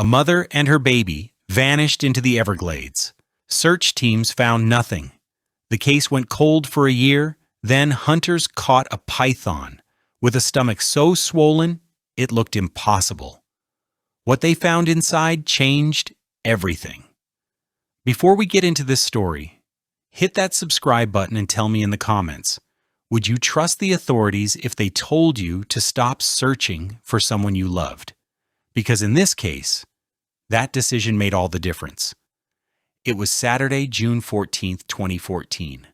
A mother and her baby vanished into the Everglades. Search teams found nothing. The case went cold for a year, then hunters caught a python with a stomach so swollen it looked impossible. What they found inside changed everything. Before we get into this story, hit that subscribe button and tell me in the comments, would you trust the authorities if they told you to stop searching for someone you loved? Because in this case, that decision made all the difference. It was Saturday, June 14th, 2014.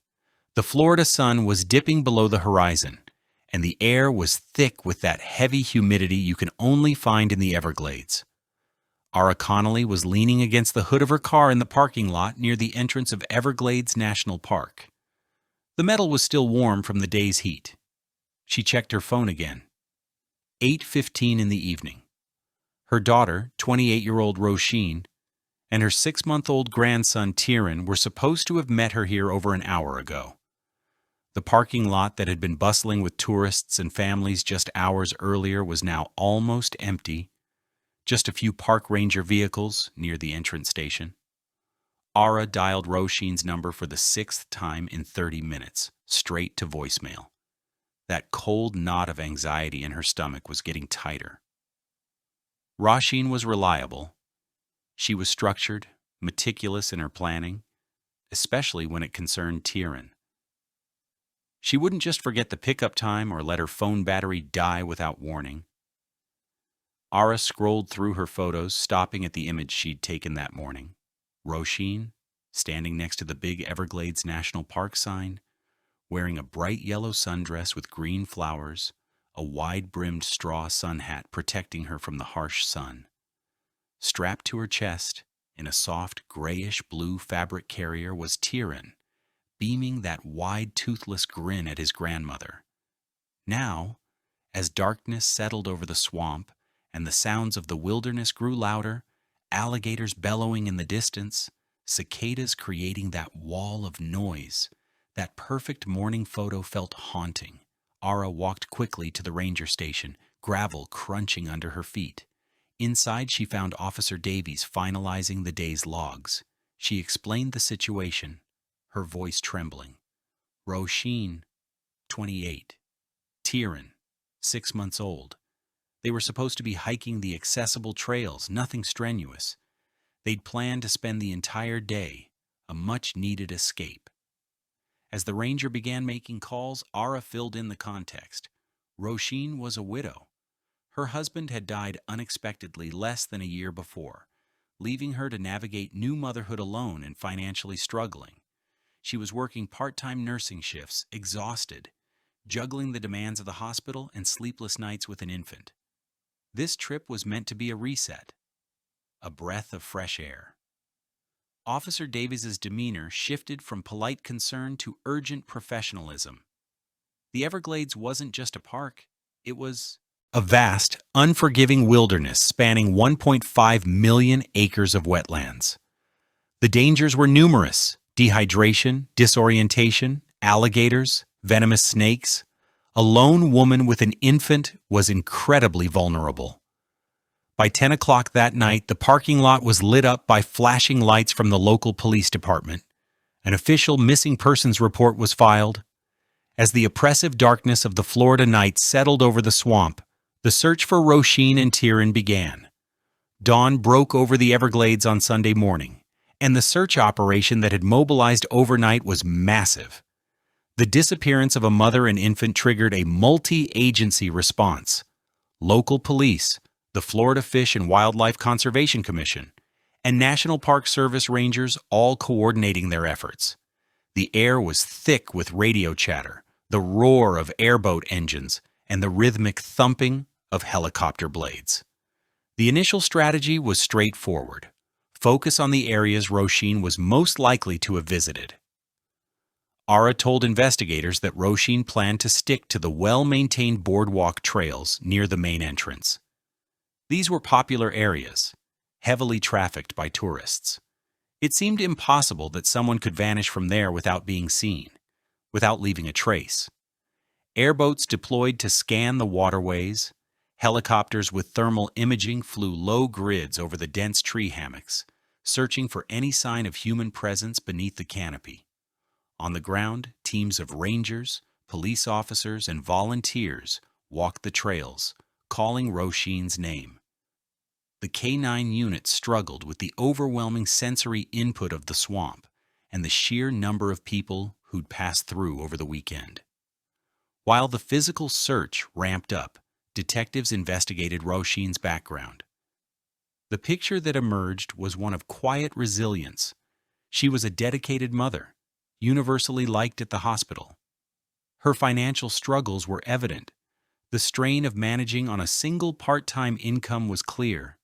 The Florida sun was dipping below the horizon, and the air was thick with that heavy humidity you can only find in the Everglades. Ara Connolly was leaning against the hood of her car in the parking lot near the entrance of Everglades National Park. The metal was still warm from the day's heat. She checked her phone again. 8:15 in the evening. Her daughter, 28-year-old Roisin, and her 6-month-old grandson Tyron were supposed to have met her here over an hour ago. The parking lot that had been bustling with tourists and families just hours earlier was now almost empty. Just a few park ranger vehicles near the entrance station. Ara dialed Roisin's number for the 6th time in 30 minutes, straight to voicemail. That cold knot of anxiety in her stomach was getting tighter. Roisin was reliable. She was structured, meticulous in her planning, especially when it concerned Tyron. She wouldn't just forget the pickup time or let her phone battery die without warning. Ara scrolled through her photos, stopping at the image she'd taken that morning. Roisin, standing next to the big Everglades National Park sign, wearing a bright yellow sundress with green flowers, a wide-brimmed straw sun hat protecting her from the harsh sun. Strapped to her chest, in a soft grayish-blue fabric carrier, was Tyron, beaming that wide, toothless grin at his grandmother. Now, as darkness settled over the swamp and the sounds of the wilderness grew louder, alligators bellowing in the distance, cicadas creating that wall of noise, that perfect morning photo felt haunting. Ara walked quickly to the ranger station, gravel crunching under her feet. Inside, she found Officer Davies finalizing the day's logs. She explained the situation, her voice trembling. Roisin, 28. Tyron, 6 months old. They were supposed to be hiking the accessible trails, nothing strenuous. They'd planned to spend the entire day, a much-needed escape. As the ranger began making calls, Ara filled in the context. Roisin was a widow. Her husband had died unexpectedly less than a year before, leaving her to navigate new motherhood alone and financially struggling. She was working part-time nursing shifts, exhausted, juggling the demands of the hospital and sleepless nights with an infant. This trip was meant to be a reset, a breath of fresh air. Officer Davies's demeanor shifted from polite concern to urgent professionalism. The Everglades wasn't just a park, it was a vast, unforgiving wilderness spanning 1.5 million acres of wetlands. The dangers were numerous: dehydration, disorientation, alligators, venomous snakes. A lone woman with an infant was incredibly vulnerable. By 10 o'clock that night, the parking lot was lit up by flashing lights from the local police department. An official missing persons report was filed. As the oppressive darkness of the Florida night settled over the swamp, the search for Roisin and Tyron began. Dawn broke over the Everglades on Sunday morning, and the search operation that had mobilized overnight was massive. The disappearance of a mother and infant triggered a multi-agency response. Local police, the Florida Fish and Wildlife Conservation Commission, and National Park Service rangers all coordinating their efforts. The air was thick with radio chatter, the roar of airboat engines, and the rhythmic thumping of helicopter blades. The initial strategy was straightforward. Focus on the areas Roisin was most likely to have visited. Ara told investigators that Roisin planned to stick to the well-maintained boardwalk trails near the main entrance. These were popular areas, heavily trafficked by tourists. It seemed impossible that someone could vanish from there without being seen, without leaving a trace. Airboats deployed to scan the waterways, Helicopters with thermal imaging flew low grids over the dense tree hammocks, searching for any sign of human presence beneath the canopy. On the ground, teams of rangers, police officers, and volunteers walked the trails, calling Roisin's name. The K-9 unit struggled with the overwhelming sensory input of the swamp and the sheer number of people who'd passed through over the weekend. While the physical search ramped up, detectives investigated Roisin's background. The picture that emerged was one of quiet resilience. She was a dedicated mother, universally liked at the hospital. Her financial struggles were evident. The strain of managing on a single part-time income was clear,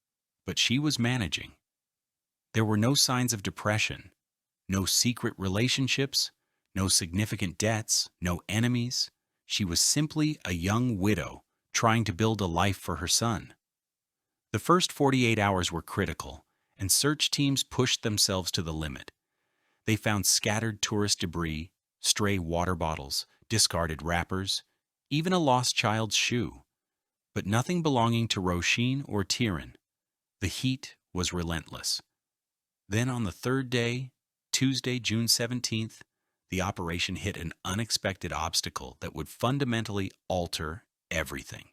but she was managing. There were no signs of depression, no secret relationships, no significant debts, no enemies. She was simply a young widow trying to build a life for her son. The first 48 hours were critical, and search teams pushed themselves to the limit. They found scattered tourist debris, stray water bottles, discarded wrappers, even a lost child's shoe, but nothing belonging to Roisin or Tieran. The heat was relentless. Then on the third day, Tuesday, June 17th, the operation hit an unexpected obstacle that would fundamentally alter everything.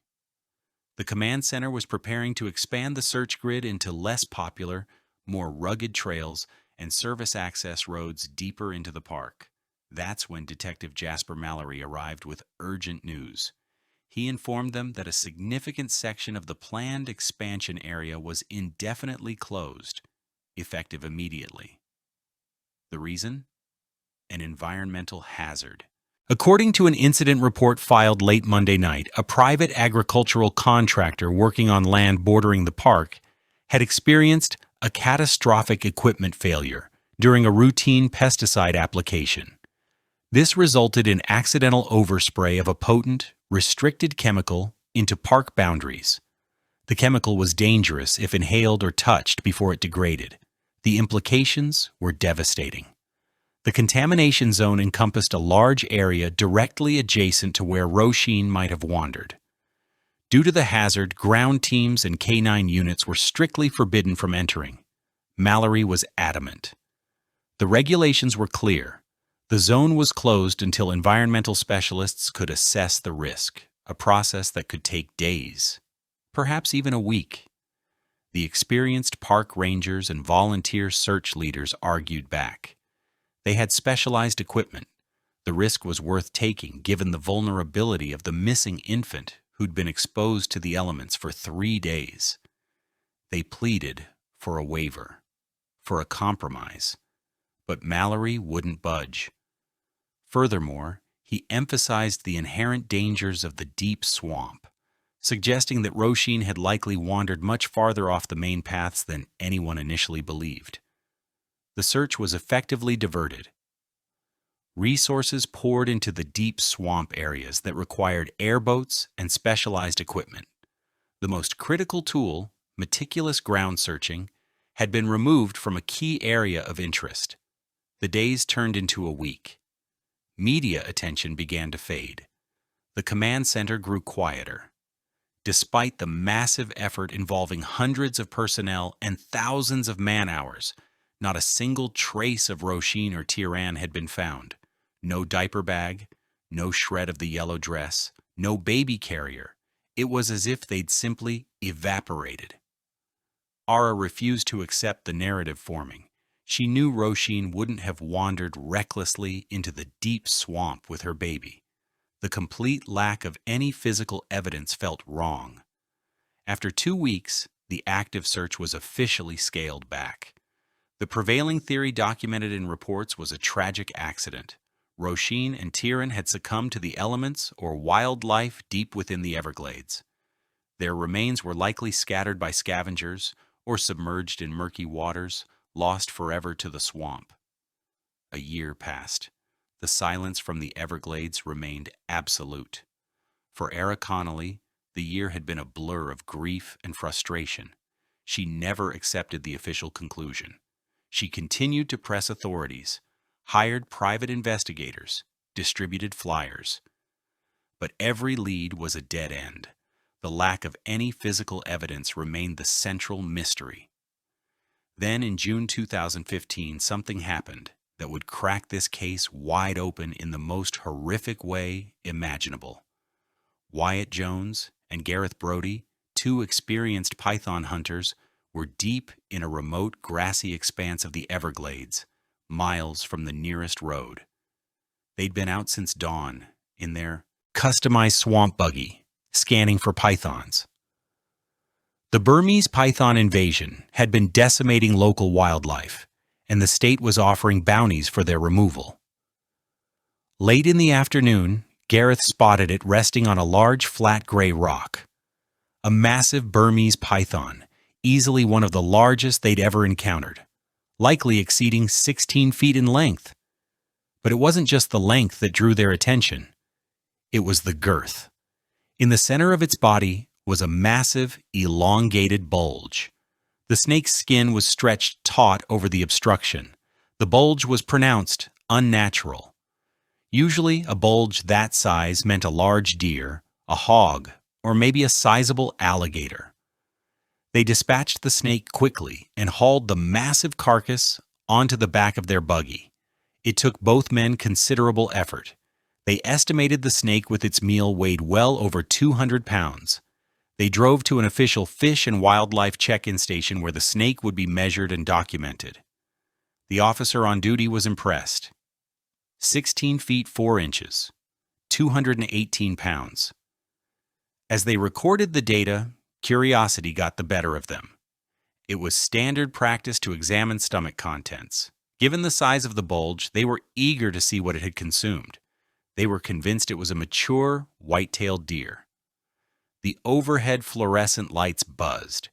The command center was preparing to expand the search grid into less popular, more rugged trails and service access roads deeper into the park. That's when Detective Jasper Mallory arrived with urgent news. He informed them that a significant section of the planned expansion area was indefinitely closed, effective immediately. The reason? An environmental hazard. According to an incident report filed late Monday night, a private agricultural contractor working on land bordering the park had experienced a catastrophic equipment failure during a routine pesticide application. This resulted in accidental overspray of a potent, restricted chemical into park boundaries. The chemical was dangerous if inhaled or touched before it degraded. The implications were devastating. The contamination zone encompassed a large area directly adjacent to where Roisin might have wandered. Due to the hazard, ground teams and K-9 units were strictly forbidden from entering. Mallory was adamant. The regulations were clear. The zone was closed until environmental specialists could assess the risk, a process that could take days, perhaps even a week. The experienced park rangers and volunteer search leaders argued back. They had specialized equipment. The risk was worth taking given the vulnerability of the missing infant who'd been exposed to the elements for 3 days. They pleaded for a waiver, for a compromise, but Mallory wouldn't budge. Furthermore, he emphasized the inherent dangers of the deep swamp, suggesting that Roisin had likely wandered much farther off the main paths than anyone initially believed. The search was effectively diverted. Resources poured into the deep swamp areas that required airboats and specialized equipment. The most critical tool, meticulous ground searching, had been removed from a key area of interest. The days turned into a week. Media attention began to fade. The command center grew quieter. Despite the massive effort involving hundreds of personnel and thousands of man-hours, not a single trace of Roisin or Tieran had been found. No diaper bag, no shred of the yellow dress, no baby carrier. It was as if they'd simply evaporated. Ara refused to accept the narrative forming. She knew Roisin wouldn't have wandered recklessly into the deep swamp with her baby. The complete lack of any physical evidence felt wrong. After 2 weeks, the active search was officially scaled back. The prevailing theory documented in reports was a tragic accident. Roisin and Tieran had succumbed to the elements or wildlife deep within the Everglades. Their remains were likely scattered by scavengers or submerged in murky waters, lost forever to the swamp. A year passed. The silence from the Everglades remained absolute. For Ara Connolly, the year had been a blur of grief and frustration. She never accepted the official conclusion. She continued to press authorities, hired private investigators, distributed flyers. But every lead was a dead end. The lack of any physical evidence remained the central mystery. Then in June 2015, something happened that would crack this case wide open in the most horrific way imaginable. Wyatt Jones and Gareth Brody, two experienced python hunters, were deep in a remote grassy expanse of the Everglades, miles from the nearest road. They'd been out since dawn in their customized swamp buggy, scanning for pythons. The Burmese python invasion had been decimating local wildlife, and the state was offering bounties for their removal. Late in the afternoon, Gareth spotted it resting on a large flat gray rock. A massive Burmese python, easily one of the largest they'd ever encountered, likely exceeding 16 feet in length. But it wasn't just the length that drew their attention. It was the girth. In the center of its body was a massive, elongated bulge. The snake's skin was stretched taut over the obstruction. The bulge was pronounced unnatural. Usually, a bulge that size meant a large deer, a hog, or maybe a sizable alligator. They dispatched the snake quickly and hauled the massive carcass onto the back of their buggy. It took both men considerable effort. They estimated the snake with its meal weighed well over 200 pounds. They drove to an official fish and wildlife check-in station where the snake would be measured and documented. The officer on duty was impressed. 16 feet 4 inches, 218 pounds. As they recorded the data, curiosity got the better of them. It was standard practice to examine stomach contents. Given the size of the bulge, they were eager to see what it had consumed. They were convinced it was a mature, white-tailed deer. The overhead fluorescent lights buzzed.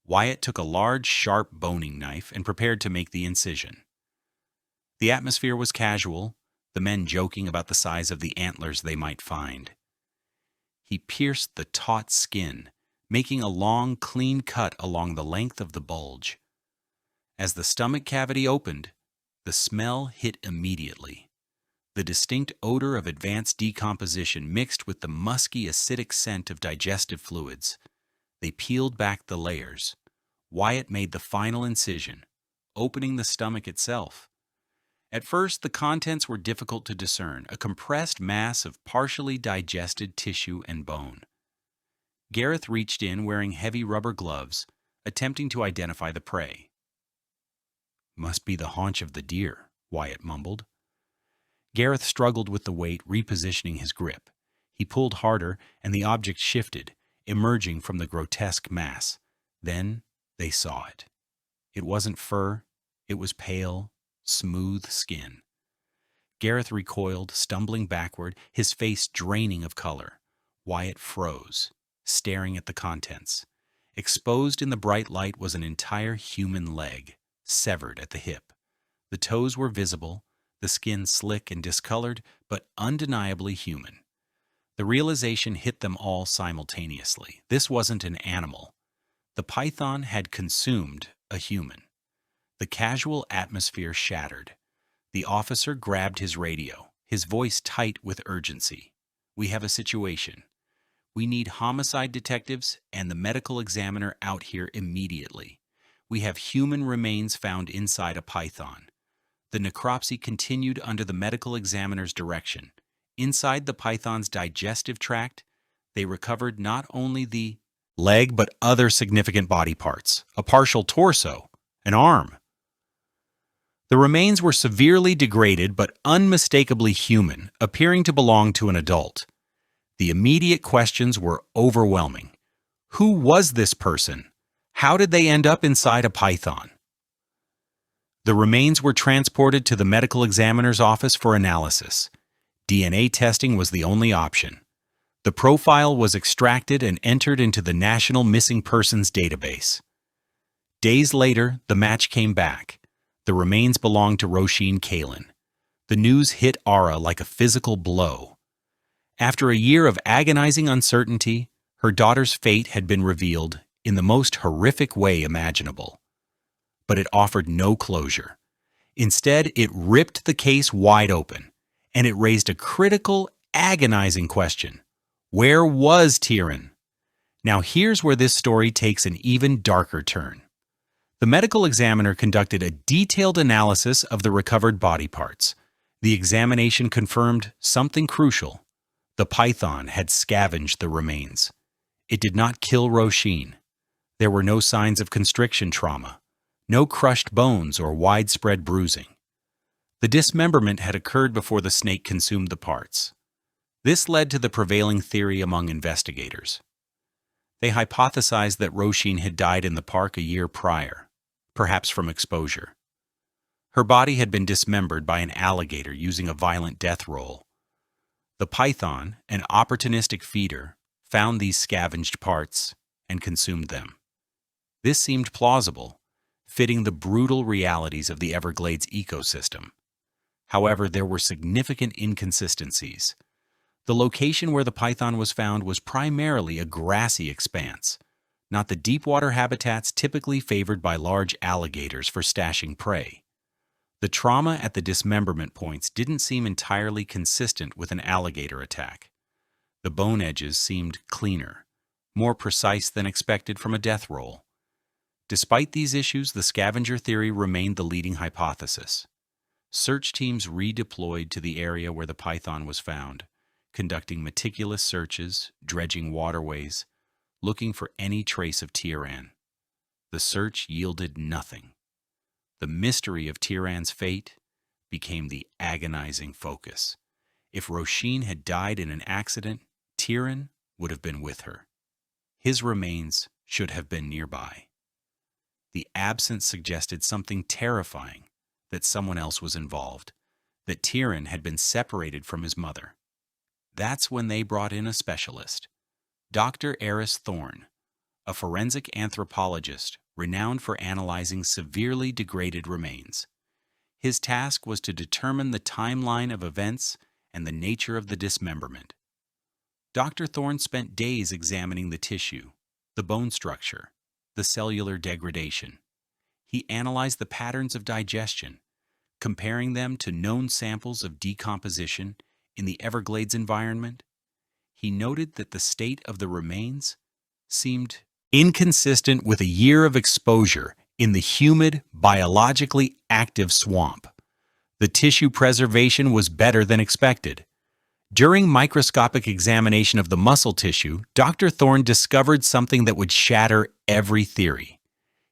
Wyatt took a large, sharp boning knife and prepared to make the incision. The atmosphere was casual, the men joking about the size of the antlers they might find. He pierced the taut skin, making a long, clean cut along the length of the bulge. As the stomach cavity opened, the smell hit immediately. The distinct odor of advanced decomposition mixed with the musky, acidic scent of digestive fluids. They peeled back the layers. Wyatt made the final incision, opening the stomach itself. At first, the contents were difficult to discern, a compressed mass of partially digested tissue and bone. Gareth reached in wearing heavy rubber gloves, attempting to identify the prey. "Must be the haunch of the deer," Wyatt mumbled. Gareth struggled with the weight, repositioning his grip. He pulled harder, and the object shifted, emerging from the grotesque mass. Then they saw it. It wasn't fur. It was pale, smooth skin. Gareth recoiled, stumbling backward, his face draining of color. Wyatt froze, staring at the contents. Exposed in the bright light was an entire human leg, severed at the hip. The toes were visible, the skin slick and discolored, but undeniably human. The realization hit them all simultaneously. This wasn't an animal. The python had consumed a human. The casual atmosphere shattered. The officer grabbed his radio, his voice tight with urgency. "We have a situation. We need homicide detectives and the medical examiner out here immediately. We have human remains found inside a python." The necropsy continued under the medical examiner's direction. Inside the python's digestive tract, they recovered not only the leg but other significant body parts, a partial torso, an arm. The remains were severely degraded but unmistakably human, appearing to belong to an adult. The immediate questions were overwhelming. Who was this person? How did they end up inside a python? The remains were transported to the medical examiner's office for analysis. DNA testing was the only option. The profile was extracted and entered into the National Missing Persons Database. Days later, the match came back. The remains belonged to Roisin Kalin. The news hit Ara like a physical blow. After a year of agonizing uncertainty, her daughter's fate had been revealed in the most horrific way imaginable. But it offered no closure. Instead, it ripped the case wide open, and it raised a critical, agonizing question. Where was Tyrion? Now here's where this story takes an even darker turn. The medical examiner conducted a detailed analysis of the recovered body parts. The examination confirmed something crucial. The python had scavenged the remains. It did not kill Roisin. There were no signs of constriction trauma, no crushed bones or widespread bruising. The dismemberment had occurred before the snake consumed the parts. This led to the prevailing theory among investigators. They hypothesized that Roisin had died in the park a year prior, perhaps from exposure. Her body had been dismembered by an alligator using a violent death roll. The python, an opportunistic feeder, found these scavenged parts and consumed them. This seemed plausible, fitting the brutal realities of the Everglades ecosystem. However, there were significant inconsistencies. The location where the python was found was primarily a grassy expanse, not the deep-water habitats typically favored by large alligators for stashing prey. The trauma at the dismemberment points didn't seem entirely consistent with an alligator attack. The bone edges seemed cleaner, more precise than expected from a death roll. Despite these issues, the scavenger theory remained the leading hypothesis. Search teams redeployed to the area where the python was found, conducting meticulous searches, dredging waterways, looking for any trace of Tiran. The search yielded nothing. The mystery of Tiran's fate became the agonizing focus. If Roisin had died in an accident, Tiran would have been with her. His remains should have been nearby. The absence suggested something terrifying, that someone else was involved, that Tiran had been separated from his mother. That's when they brought in a specialist, Dr. Eris Thorne, a forensic anthropologist renowned for analyzing severely degraded remains. His task was to determine the timeline of events and the nature of the dismemberment. Dr. Thorne spent days examining the tissue, the bone structure, the cellular degradation. He analyzed the patterns of digestion, comparing them to known samples of decomposition in the Everglades environment. He noted that the state of the remains seemed inconsistent with a year of exposure in the humid, biologically active swamp. The tissue preservation was better than expected. During microscopic examination of the muscle tissue, Dr. Thorne discovered something that would shatter every theory.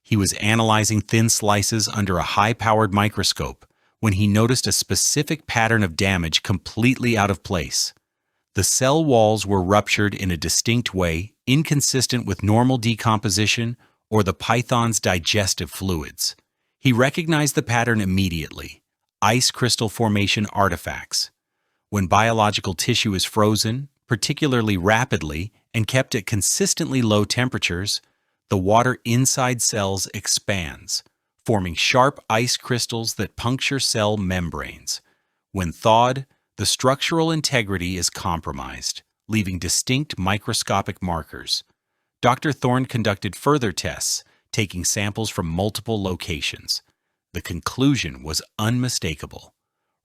He was analyzing thin slices under a high-powered microscope when he noticed a specific pattern of damage completely out of place. The cell walls were ruptured in a distinct way, inconsistent with normal decomposition or the python's digestive fluids. He recognized the pattern immediately: ice crystal formation artifacts. When biological tissue is frozen, particularly rapidly, and kept at consistently low temperatures, the water inside cells expands, forming sharp ice crystals that puncture cell membranes. When thawed, the structural integrity is compromised, leaving distinct microscopic markers. Dr. Thorne conducted further tests, taking samples from multiple locations. The conclusion was unmistakable.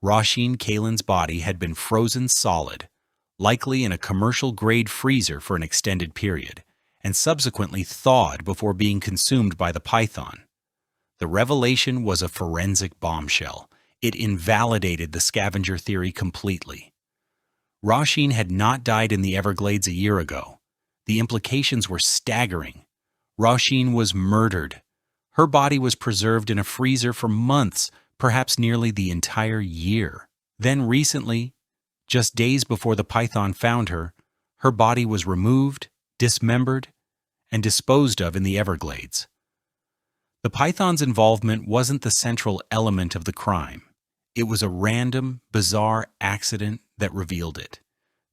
Roisin Kalen's body had been frozen solid, likely in a commercial-grade freezer for an extended period, and subsequently thawed before being consumed by the python. The revelation was a forensic bombshell. It invalidated the scavenger theory completely. Roisin had not died in the Everglades a year ago. The implications were staggering. Roisin was murdered. Her body was preserved in a freezer for months, perhaps nearly the entire year. Then recently, just days before the python found her, her body was removed, dismembered, and disposed of in the Everglades. The python's involvement wasn't the central element of the crime. It was a random, bizarre accident that revealed it.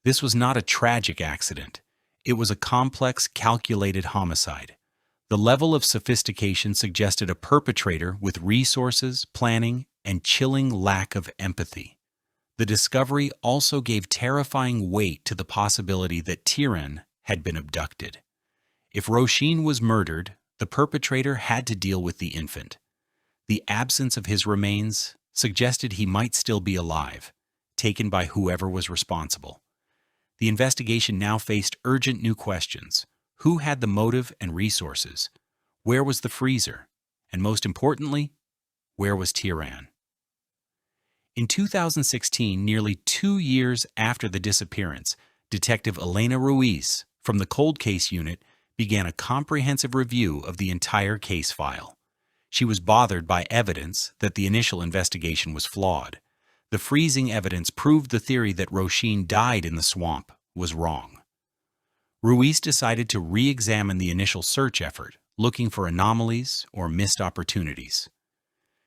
This was not a tragic accident. It was a complex, calculated homicide. The level of sophistication suggested a perpetrator with resources, planning, and chilling lack of empathy. The discovery also gave terrifying weight to the possibility that Tiran had been abducted. If Roisin was murdered, the perpetrator had to deal with the infant. The absence of his remains suggested he might still be alive, taken by whoever was responsible. The investigation now faced urgent new questions. Who had the motive and resources? Where was the freezer? And most importantly, where was Tiran? In 2016, nearly 2 years after the disappearance, Detective Elena Ruiz from the Cold Case Unit began a comprehensive review of the entire case file. She was bothered by evidence that the initial investigation was flawed. The freezing evidence proved the theory that Roisin died in the swamp was wrong. Ruiz decided to re-examine the initial search effort, looking for anomalies or missed opportunities.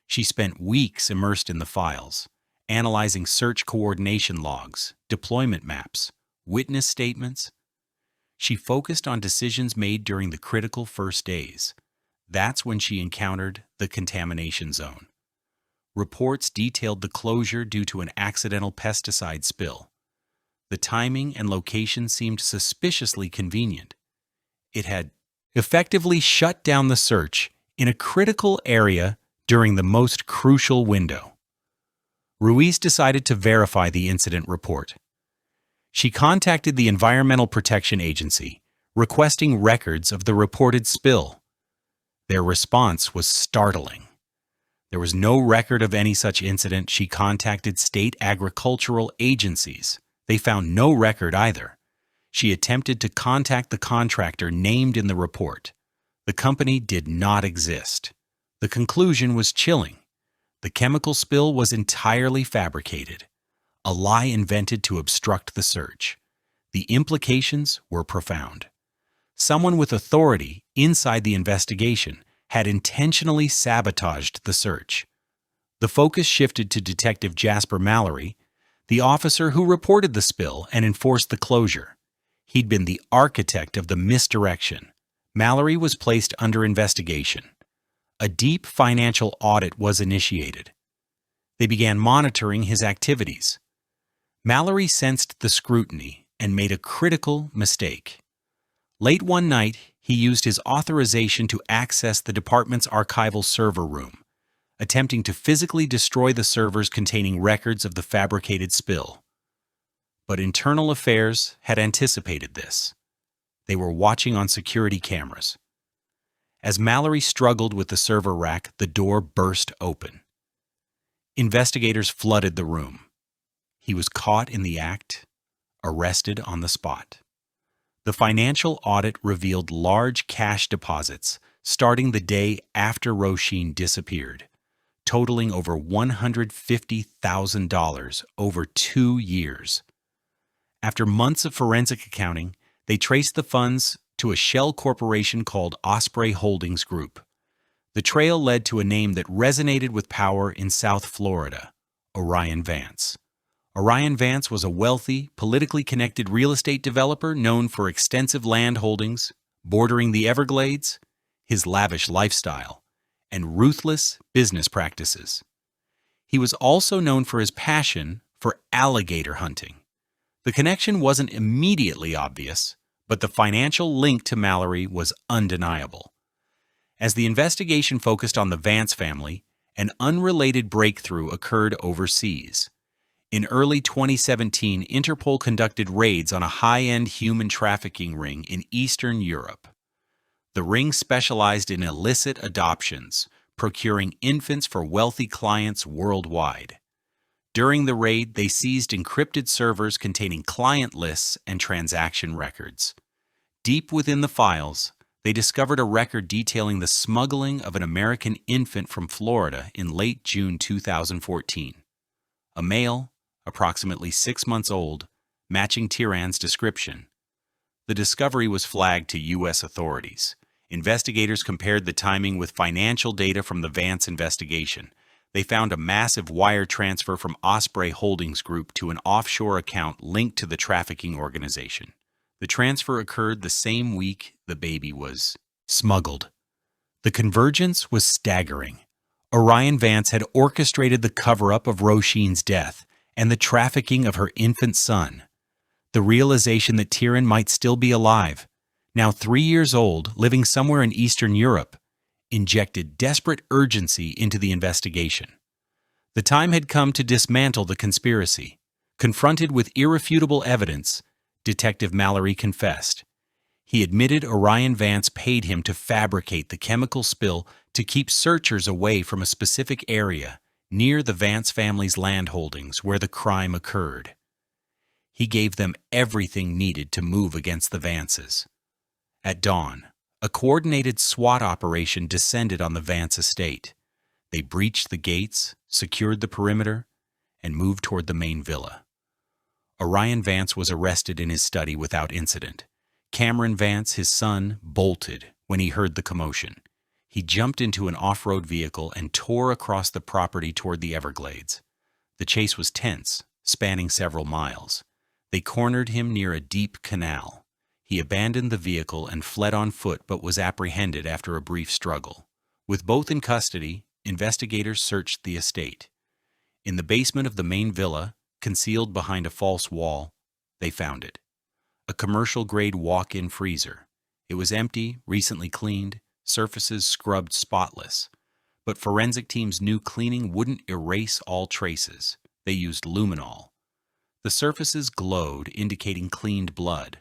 She spent weeks immersed in the files, analyzing search coordination logs, deployment maps, witness statements. She focused on decisions made during the critical first days. That's when she encountered the contamination zone. Reports detailed the closure due to an accidental pesticide spill. The timing and location seemed suspiciously convenient. It had effectively shut down the search in a critical area during the most crucial window. Ruiz decided to verify the incident report. She contacted the Environmental Protection Agency, requesting records of the reported spill. Their response was startling. There was no record of any such incident. She contacted state agricultural agencies. They found no record either. She attempted to contact the contractor named in the report. The company did not exist. The conclusion was chilling. The chemical spill was entirely fabricated, a lie invented to obstruct the search. The implications were profound. Someone with authority inside the investigation had intentionally sabotaged the search. The focus shifted to Detective Jasper Mallory, the officer who reported the spill and enforced the closure. He'd been the architect of the misdirection. Mallory was placed under investigation. A deep financial audit was initiated. They began monitoring his activities. Mallory sensed the scrutiny and made a critical mistake. Late one night, he used his authorization to access the department's archival server room, attempting to physically destroy the servers containing records of the fabricated spill. But internal affairs had anticipated this. They were watching on security cameras. As Mallory struggled with the server rack, the door burst open. Investigators flooded the room. He was caught in the act, arrested on the spot. The financial audit revealed large cash deposits starting the day after Roisin disappeared, totaling over $150,000 over 2 years. After months of forensic accounting, they traced the funds to a shell corporation called Osprey Holdings Group. The trail led to a name that resonated with power in South Florida, Orion Vance. Orion Vance was a wealthy, politically connected real estate developer known for extensive land holdings bordering the Everglades, his lavish lifestyle, and ruthless business practices. He was also known for his passion for alligator hunting. The connection wasn't immediately obvious, but the financial link to Mallory was undeniable. As the investigation focused on the Vance family, an unrelated breakthrough occurred overseas. In early 2017, Interpol conducted raids on a high-end human trafficking ring in Eastern Europe. The ring specialized in illicit adoptions, procuring infants for wealthy clients worldwide. During the raid, they seized encrypted servers containing client lists and transaction records. Deep within the files, they discovered a record detailing the smuggling of an American infant from Florida in late June 2014. A male, approximately 6 months old, matching Tiran's description. The discovery was flagged to U.S. authorities. Investigators compared the timing with financial data from the Vance investigation. They found a massive wire transfer from Osprey Holdings Group to an offshore account linked to the trafficking organization. The transfer occurred the same week the baby was smuggled. The convergence was staggering. Orion Vance had orchestrated the cover-up of Roisin's death and the trafficking of her infant son. The realization that Tiran might still be alive, now 3 years old, living somewhere in Eastern Europe, injected desperate urgency into the investigation. The time had come to dismantle the conspiracy. Confronted with irrefutable evidence, Detective Mallory confessed. He admitted Orion Vance paid him to fabricate the chemical spill to keep searchers away from a specific area near the Vance family's land holdings where the crime occurred. He gave them everything needed to move against the Vances. At dawn, a coordinated SWAT operation descended on the Vance estate. They breached the gates, secured the perimeter, and moved toward the main villa. Orion Vance was arrested in his study without incident. Cameron Vance, his son, bolted when he heard the commotion. He jumped into an off-road vehicle and tore across the property toward the Everglades. The chase was tense, spanning several miles. They cornered him near a deep canal. He abandoned the vehicle and fled on foot but was apprehended after a brief struggle. With both in custody, investigators searched the estate. In the basement of the main villa, concealed behind a false wall, they found it. A commercial-grade walk-in freezer. It was empty, recently cleaned, surfaces scrubbed spotless. But forensic teams knew cleaning wouldn't erase all traces. They used luminol. The surfaces glowed, indicating cleaned blood.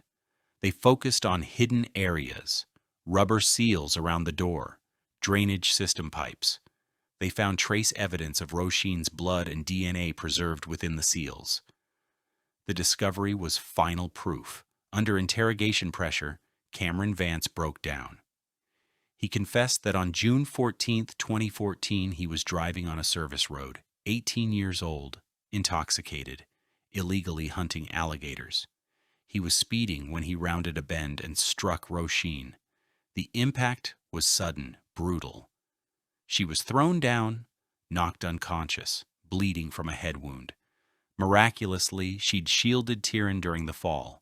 They focused on hidden areas, rubber seals around the door, drainage system pipes. They found trace evidence of Roisin's blood and DNA preserved within the seals. The discovery was final proof. Under interrogation pressure, Cameron Vance broke down. He confessed that on June 14, 2014, he was driving on a service road, 18 years old, intoxicated, illegally hunting alligators. He was speeding when he rounded a bend and struck Roisin. The impact was sudden, brutal. She was thrown down, knocked unconscious, bleeding from a head wound. Miraculously, she'd shielded Tieran during the fall.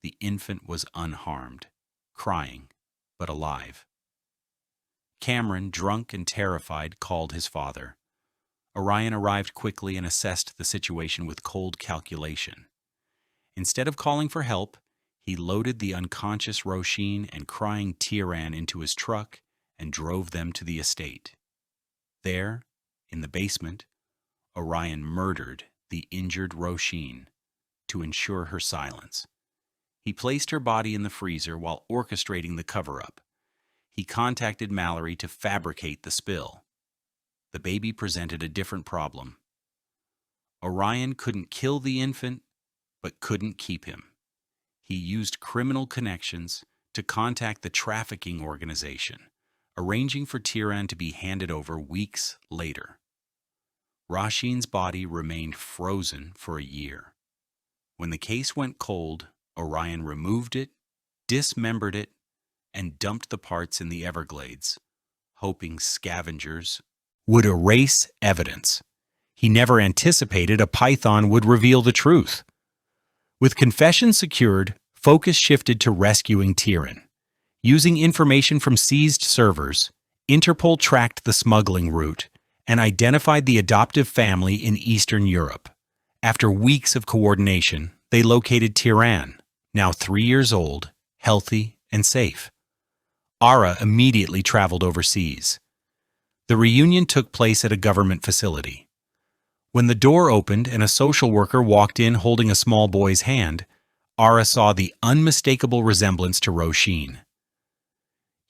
The infant was unharmed, crying, but alive. Cameron, drunk and terrified, called his father. Orion arrived quickly and assessed the situation with cold calculation. Instead of calling for help, he loaded the unconscious Roisin and crying Tieran into his truck and drove them to the estate. There, in the basement, Orion murdered the injured Roisin to ensure her silence. He placed her body in the freezer while orchestrating the cover-up. He contacted Mallory to fabricate the spill. The baby presented a different problem. Orion couldn't kill the infant, but couldn't keep him. He used criminal connections to contact the trafficking organization, arranging for Tieran to be handed over weeks later. Roisin's body remained frozen for a year. When the case went cold, Orion removed it, dismembered it, and dumped the parts in the Everglades, hoping scavengers would erase evidence. He never anticipated a python would reveal the truth. With confession secured, focus shifted to rescuing Tieran. Using information from seized servers, Interpol tracked the smuggling route and identified the adoptive family in Eastern Europe. After weeks of coordination, they located Tieran, now 3 years old, healthy and safe. Ara immediately traveled overseas. The reunion took place at a government facility. When the door opened and a social worker walked in holding a small boy's hand, Ara saw the unmistakable resemblance to Roisin.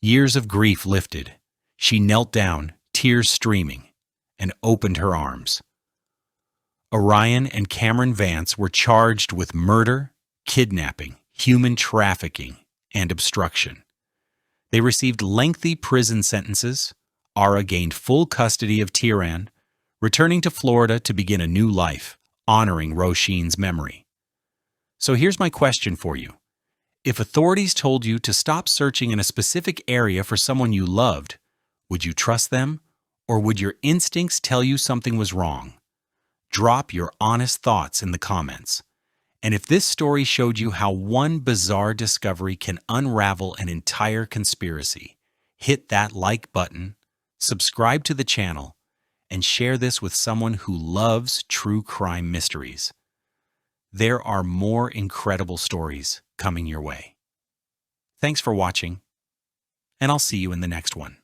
Years of grief lifted. She knelt down, tears streaming, and opened her arms. Orion and Cameron Vance were charged with murder, kidnapping, human trafficking, and obstruction. They received lengthy prison sentences. Ara gained full custody of Tieran, returning to Florida to begin a new life, honoring Roisin's memory. So here's my question for you. If authorities told you to stop searching in a specific area for someone you loved, would you trust them, or would your instincts tell you something was wrong? Drop your honest thoughts in the comments. And if this story showed you how one bizarre discovery can unravel an entire conspiracy, hit that like button, subscribe to the channel, and share this with someone who loves true crime mysteries. There are more incredible stories coming your way. Thanks for watching, and I'll see you in the next one.